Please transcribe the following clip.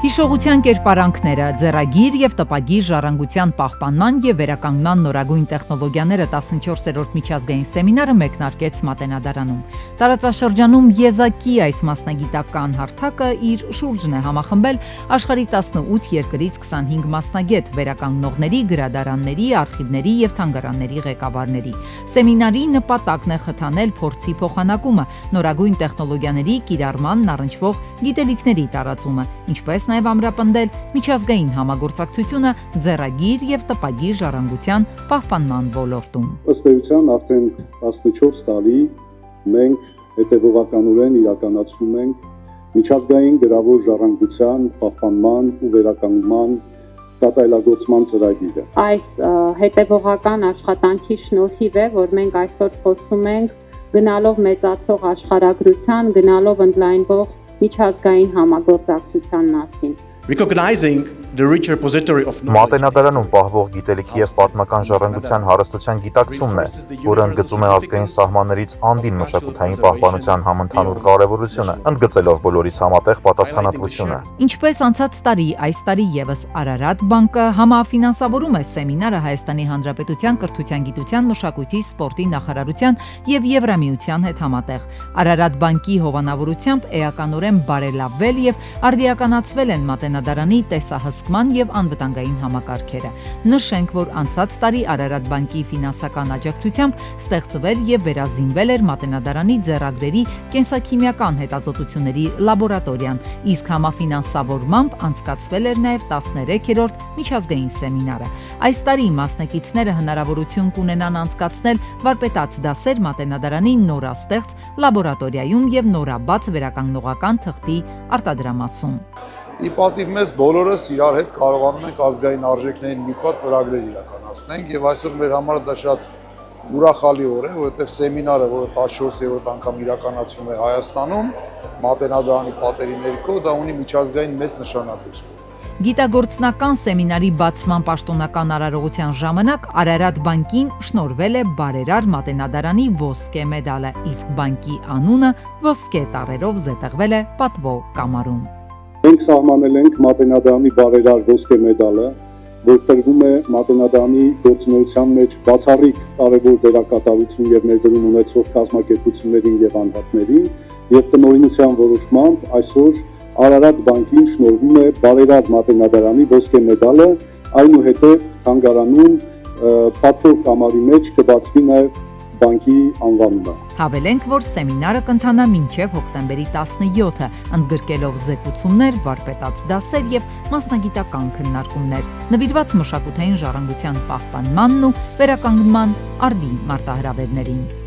Հիշողության կերպարանքները, ձեռագիր և տպագիր ժառանգության պահպանման և վերականգնման նորագույն տեխնոլոգիաները 14-րդ միջազգային սեմինարը մեկնարկեց Մատենադարանում։ Տարածաշրջանում եզակի այս մասնագիտական հարթակը իր շուրջն է համախմբել աշխարհի 18 երկրից 25 մասնագետ, վերականգնողների, գրադարանների, արխիվների և թանգարանների ղեկավարների։ Սեմինարի նպատակն է խթանել փորձի փոխանակումը, նորագույն տեխնոլոգիաների կիրառմանն առնչվող գիտելիքների տարածումը, ինչպես նաև ամրապնդել միջազգային համագործակցությունը ձեռագիր և տպագիր ժառանգության պահպանման ոլորտում։ Ըստ էության արդեն 14 տարի մենք հետևողականորեն իրականացնում ենք միջազգային գրավոր ժառանգության պահպանման ու վերականգնման կատարելագործման ծրագիրը։ Այս հետևողական աշխատանքի շնորհիվ է, որ մենք այսօր խոսում ենք գնալով մեծացող աշխարհագրության, գնալով ընդլայնվող միջազգային համագործակցության մասին։ Մատենադարանում պահվող գիտելիքի և պատմական ժառանգության հարստության գիտակցումն է, որը ընդգծում է ազգային սահմաններից անդին մշակութային պահպանության համընդհանուր կարևորությունը, ընդգծելով բոլորիս համատեղ պատասխանատվությունը։ Ինչպես անցած տարի, այս տարի ևս Արարատ բանկը համաֆինանսավորում է սեմինարը Հայաստանի Հանրապետության կրթության, գիտության, մշակույթի, սպորտի նախարարության և Եվրամիության հետ համատեղ։ Արարատ բանկի հովանավորությամբ էականորեն բարելավվել և արդիականացվել են Մատենադարանի տեսահսկման և անվտանգային համակարգերը։ Նշենք, որ անցած տարի Արարատ բանկի ֆինանսական աջակցությամբ ստեղծվել և վերազինվել էր Մատենադարանի ձեռագրերի կենսաքիմիական հետազոտությունների լաբորատորիան, իսկ համաֆինանսավորմամբ անցկացվել էր նաև 13-րդ միջազգային սեմինարը։ Այս տարի մասնակիցները հնարավորություն կունենան անցկացնել վարպետաց դասեր Մատենադարանի նորաստեղծ լաբորատորիայում և նորաբաց վերականգնողական թղթի արտադրամասում։ Ի պատիվ մեզ բոլորս իրար հետ կարողանում ենք ազգային արժեքներին միտված ծրագրեր իրականացնենք եւ այսօր մեր համար դա շատ ուրախալի օր է, որովհետեւ սեմինարը, որը 14-րդ անգամ իրականացվում է Հայաստանում, Մատենադարանի պատերի ներքո, դա ունի միջազգային մեծ նշանակություն։ Գիտագործնական սեմինարի բացման պաշտոնական արարողության ժամանակ Արարատ բանկին շնորհվել է բարերար Մատենադարանի ոսկե մեդալը, իսկ բանկի անունը ոսկե տառերով զետեղվել է պատվո կամարում։ Մենք սահմանել ենք Մատենադարանի բարերար ոսկե մեդալը, որ տրվում է Մատենադարանի գործունեության մեջ բացառիկ կարևոր դերակատարություն եւ ներդրում ունեցող կազմակերպություններին եւ անհատներին, եւ տնօրինության որոշմամբ այսօր Արարատ բանկին շնորհվում է բարերար Մատենադարանի ոսկե մեդալը, այնուհետև թանգարանում պատվո կամարի մեջ կբացվի նաեւ բանկի անվանումը։ Հավելենք, որ սեմինարը կընթանա մինչև հոկտեմբերի 17-ը, ընդգրկելով զեկուցումներ, վարպետաց դասեր և մասնագիտական քննարկումներ, նվիրված մշակութային ժառանգության պահպանմանն ու վերականգնման արդի մարտահրավերներին։